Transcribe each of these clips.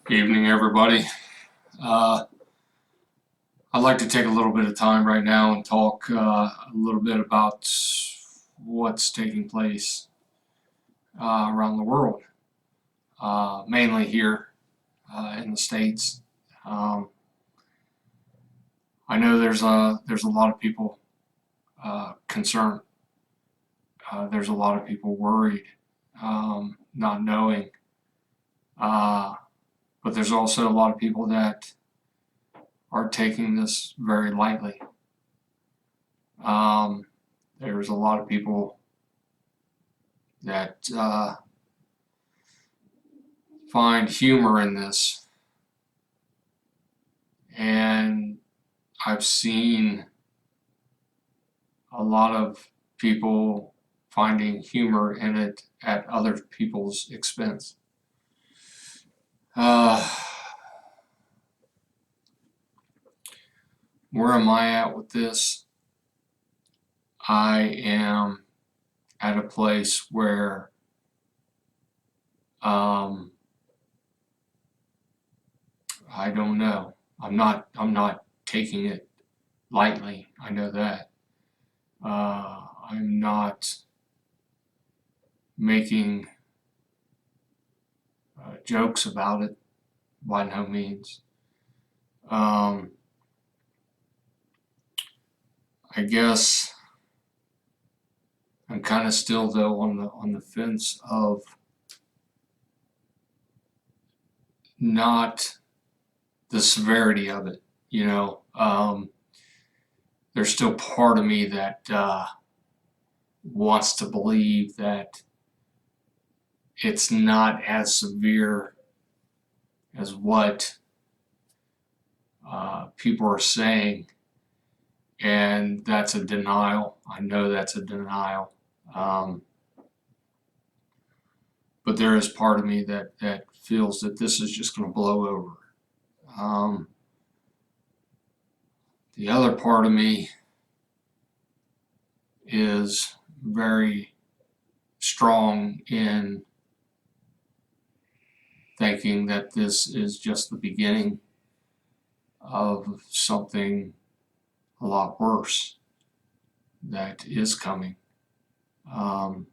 Good evening, everybody. I'd like to take a little bit of time right now and talk a little bit about what's taking place around the world, mainly here in the States. Um, I know there's a lot of people concerned. There's a lot of people worried, not knowing. But there's also a lot of people that are taking this very lightly. There's a lot of people that find humor in this, and I've seen a lot of people finding humor in it at other people's expense. Where am I at with this? I am at a place where I don't know. I'm not taking it lightly. I know that. I'm not making jokes about it by no means. I guess I'm kind of still though on the fence of not the severity of it. There's still part of me that wants to believe that it's not as severe as what people are saying, and that's a denial. I know that's a denial. But there is part of me that feels that this is just going to blow over. The other part of me is very strong in thinking that this is just the beginning of something a lot worse that is coming. And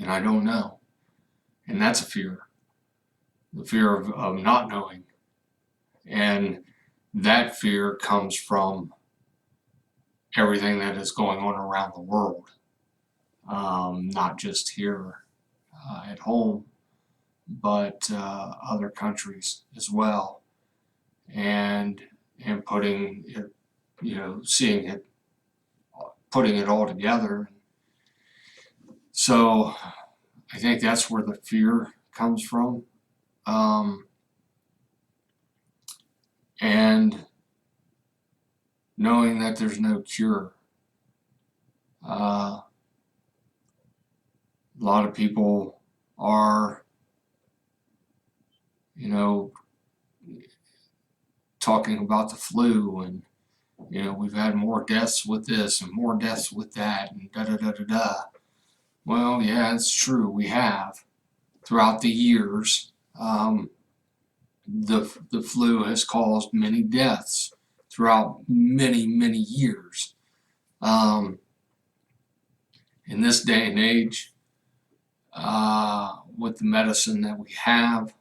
I don't know. And that's a fear. The fear of not knowing. And that fear comes from everything that is going on around the world, not just here at home, but other countries as well, and putting it, seeing it, putting it all together. So I think that's where the fear comes from, and knowing that there's no cure. A lot of people are, talking about the flu, and we've had more deaths with this and more deaths with that, and da da da da da. Well, yeah, it's true. We have throughout the years. The flu has caused many deaths throughout many years. In this day and age, with the medicine that we have,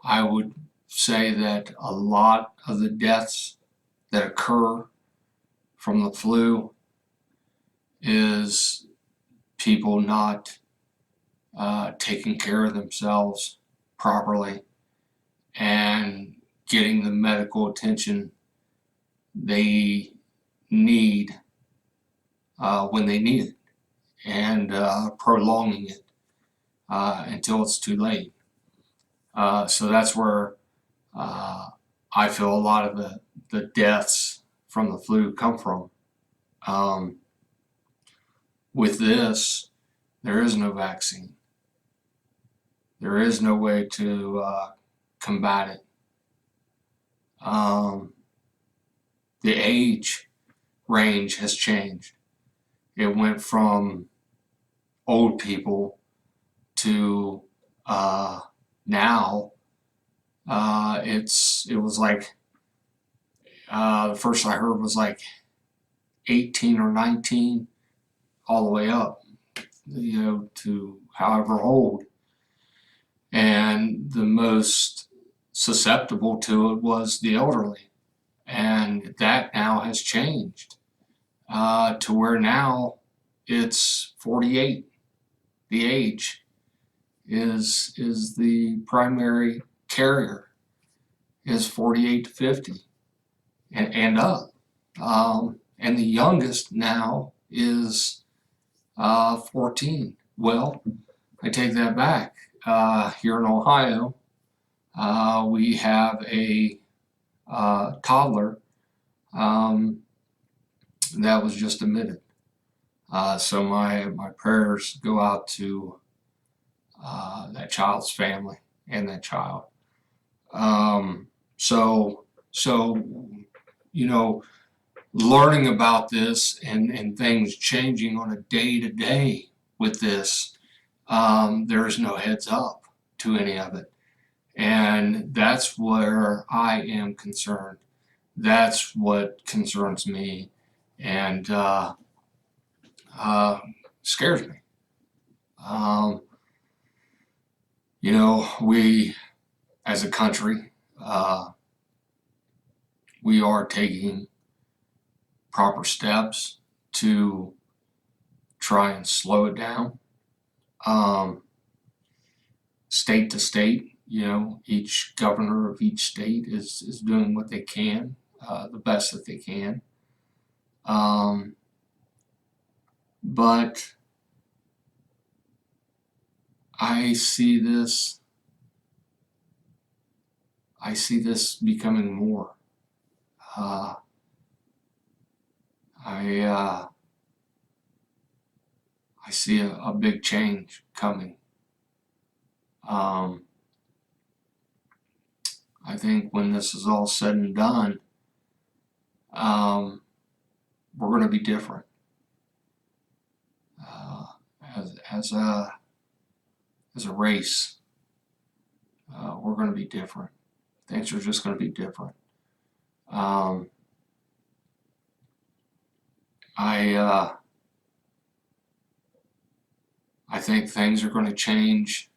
I would say that a lot of the deaths that occur from the flu is people not taking care of themselves properly and getting the medical attention they need when they need it, and prolonging it until it's too late. So that's where I feel a lot of the deaths from the flu come from. Um, with this, there is no vaccine. There is no way to combat it. The age range has changed. It went from old people to now. It was like the first I heard was like 18 or 19, all the way up, to however old. And the most susceptible to it was the elderly. And that now has changed to where now it's 48. The age is the primary carrier, is 48 to 50 and up. And the youngest now is 14. Well, I take that back. Here in Ohio, we have a toddler that was just admitted. So my prayers go out to that child's family and that child. So learning about this and things changing on a day to day with this, there is no heads up to any of it. And that's where I am concerned. That's what concerns me and scares me. We as a country, we are taking proper steps to try and slow it down. State to state, each governor of each state is doing what they can, the best that they can. But I see this becoming more. I see a big change coming. I think when this is all said and done, we're going to be different. As a race, we're going to be different. Things are just going to be different. I think things are going to change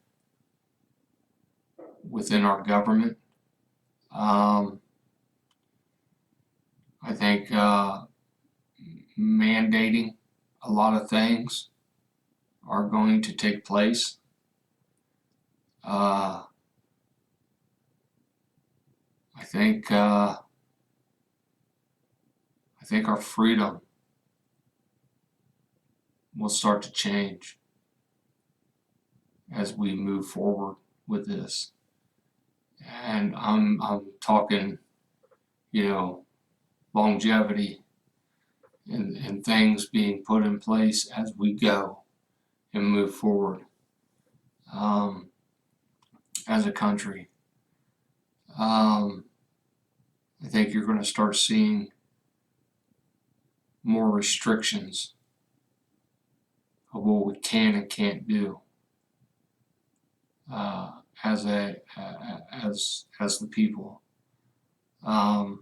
within our government. I think mandating a lot of things are going to take place. I think our freedom will start to change as we move forward with this. And I'm talking, longevity and things being put in place as we go and move forward as a country. I think you're going to start seeing more restrictions of what we can and can't do as the people. And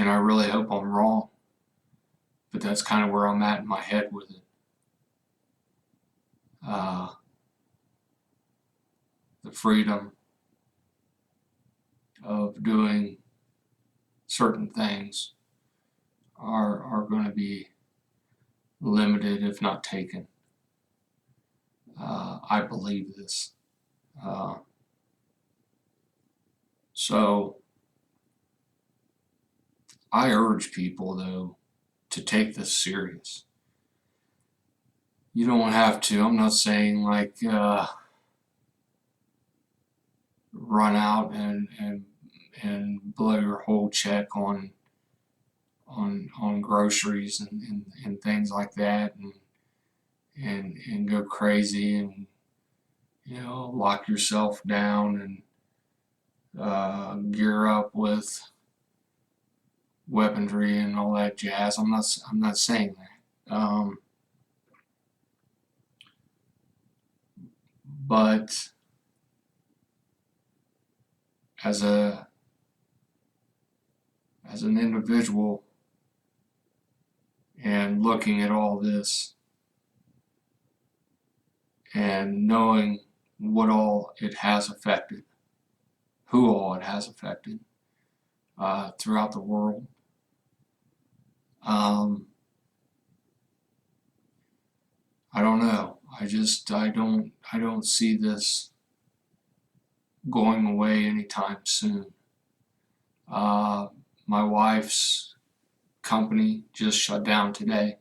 I really hope I'm wrong, but that's kind of where I'm at in my head with it. The freedom of doing certain things are going to be limited, if not taken. I believe this. So I urge people, though, to take this serious. You don't have to. I'm not saying like run out and blow your whole check on groceries and things like that, and go crazy and lock yourself down and gear up with weaponry and all that jazz. I'm not saying that. But as an individual and looking at all this and knowing what all it has affected, who all it has affected throughout the world, I don't know. I don't see this going away anytime soon. My wife's company just shut down today.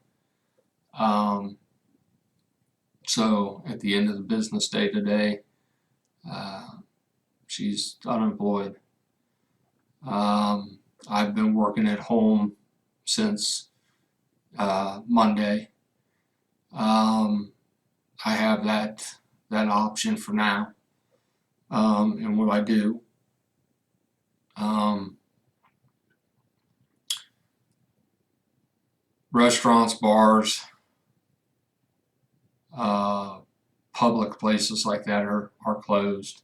So at the end of the business day today, she's unemployed. I've been working at home since Monday. I have that option for now. And what I do, restaurants, bars, public places like that are closed.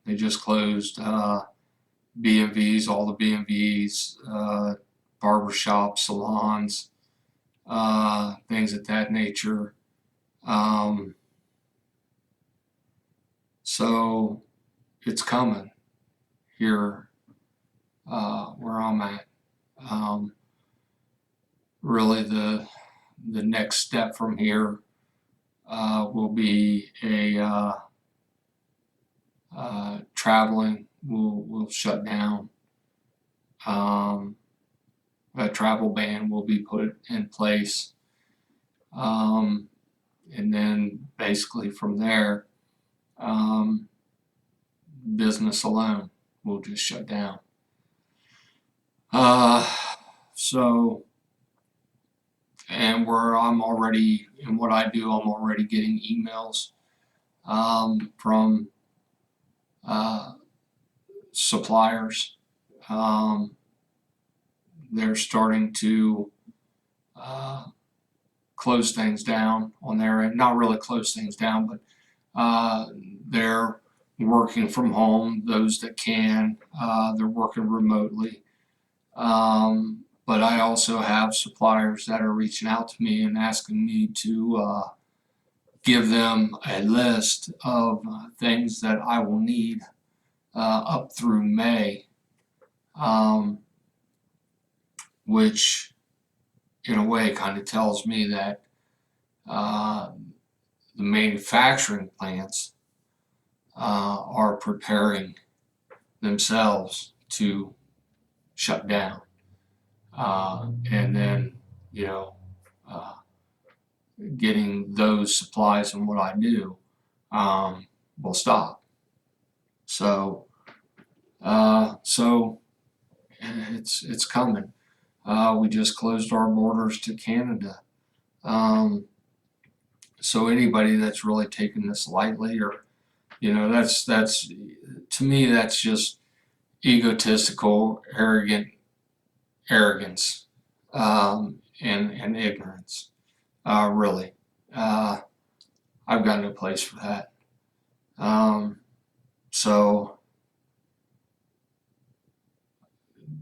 They just closed B&Vs, all the B&Vs, barbershops, salons, things of that nature. So it's coming here where I'm at. Really, the next step from here will be a traveling will shut down. A travel ban will be put in place, and then basically from there, business alone will just shut down. So, and where I'm already, in what I do, I'm already getting emails from suppliers. They're starting to close things down on their end. Not really close things down, but they're working from home, those that can. They're working remotely. But I also have suppliers that are reaching out to me and asking me to give them a list of things that I will need up through May, which in a way kind of tells me that the manufacturing plants are preparing themselves to shut down. And then, uh, getting those supplies and what I do will stop. So it's coming. We just closed our borders to Canada. So anybody that's really taking this lightly, or that's to me, that's just egotistical, arrogance, and ignorance. Really, I've got no place for that. So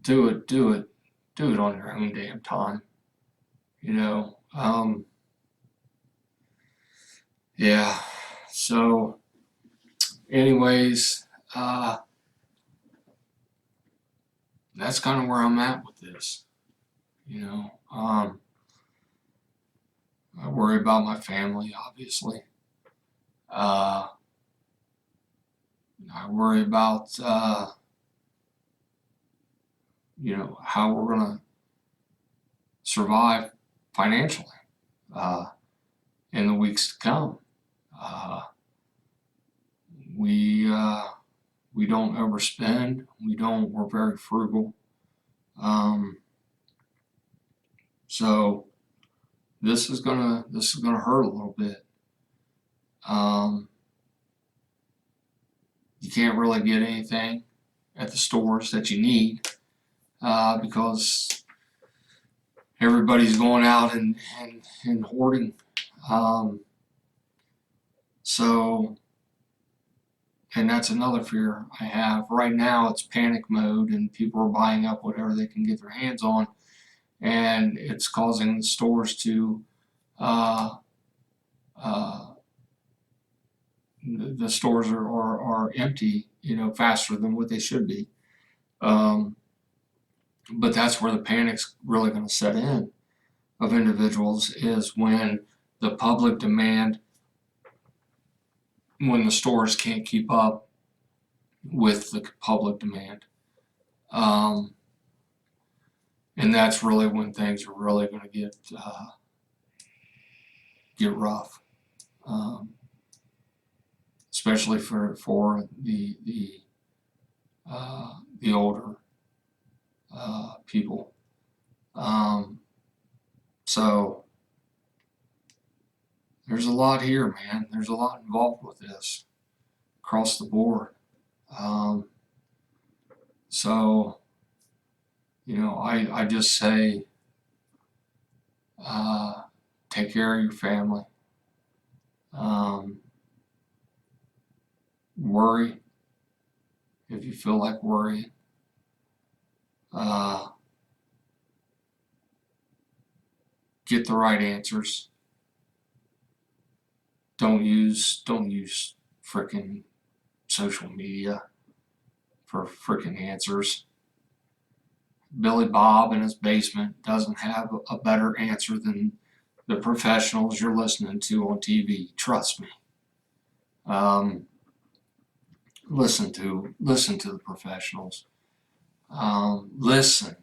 do it on your own damn time. Yeah. So, anyways, that's kind of where I'm at with this. I worry about my family, obviously. I worry about how we're going to survive financially in the weeks to come. We don't overspend. We're very frugal. So this is gonna hurt a little bit. You can't really get anything at the stores that you need because everybody's going out and hoarding. And that's another fear I have. Right now it's panic mode and people are buying up whatever they can get their hands on, and it's causing the stores to the stores are empty, faster than what they should be. But that's where the panic's really going to set in of individuals, is when the public demand, when the stores can't keep up with the public demand. And that's really when things are really going to get rough, especially for the older people. So there's a lot here, man. There's a lot involved with this across the board. So I just say, take care of your family. Worry if you feel like worrying. Get the right answers. Don't use frickin' social media for frickin' answers. Billy Bob in his basement doesn't have a better answer than the professionals you're listening to on TV. Trust me. Listen to the professionals. Listen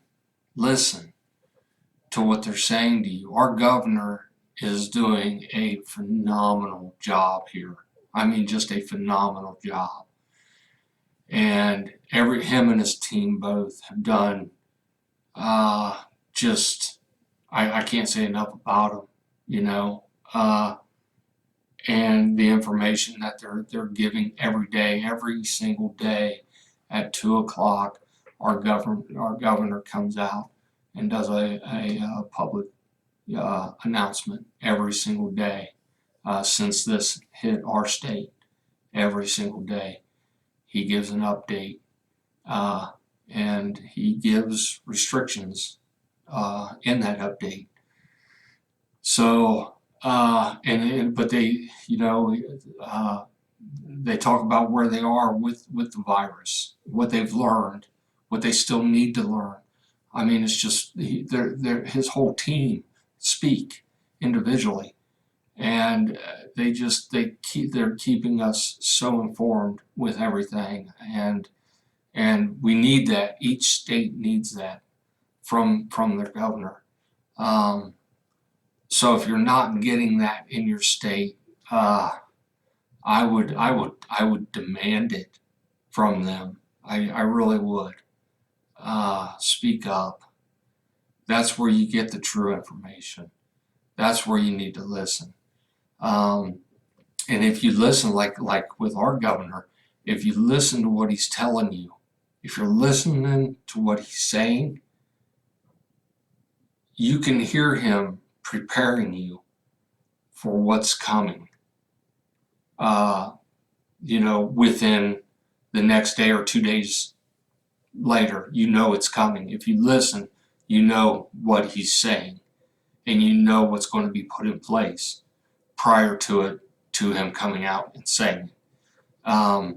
to what they're saying to you. Our governor is doing a phenomenal job here. I mean, just a phenomenal job. And him and his team both have done I can't say enough about them, and the information that they're giving every day, every single day at 2:00, our governor comes out and does a public announcement every single day since this hit our state. Every single day he gives an update, and he gives restrictions in that update. So but they they talk about where they are with the virus, what they've learned, what they still need to learn. I mean, it's just his whole team speak individually, and they're keeping us so informed with everything, and we need that. Each state needs that from their governor. So if you're not getting that in your state, I would demand it from them. I really would. Speak up. That's where you get the true information. That's where you need to listen. And if you listen, like with our governor, if you listen to what he's telling you, if you're listening to what he's saying, you can hear him preparing you for what's coming. Within the next day or 2 days later, it's coming. If you listen, you know what he's saying, and you know what's going to be put in place prior to him coming out and saying it. I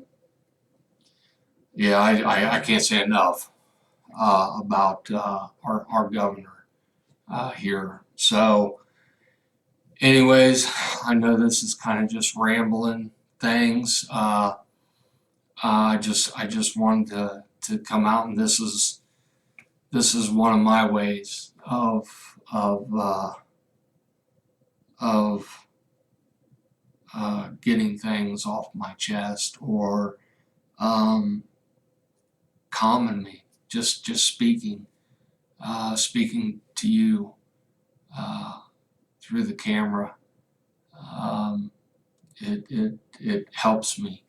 can't say enough about our governor here. So anyways, I know this is kind of just rambling things. I just wanted to come out, and this is this is one of my ways of getting things off my chest, or um, calming me. Just speaking to you through the camera. Um, it helps me.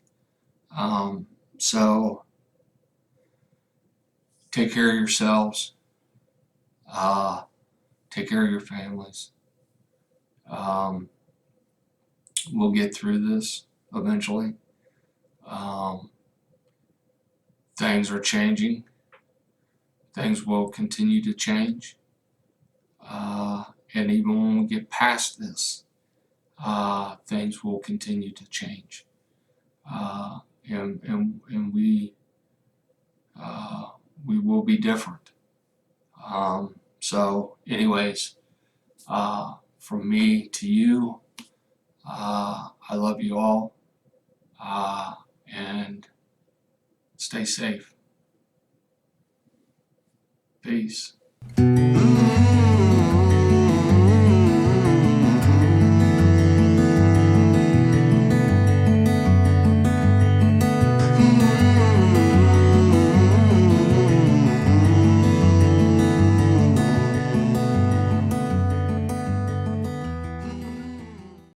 So take care of yourselves. Uh, take care of your families. Um, we'll get through this eventually. Um, things are changing. Things will continue to change. And even when we get past this, things will continue to change. And we will be different. So anyways, from me to you, I love you all, and stay safe. Peace.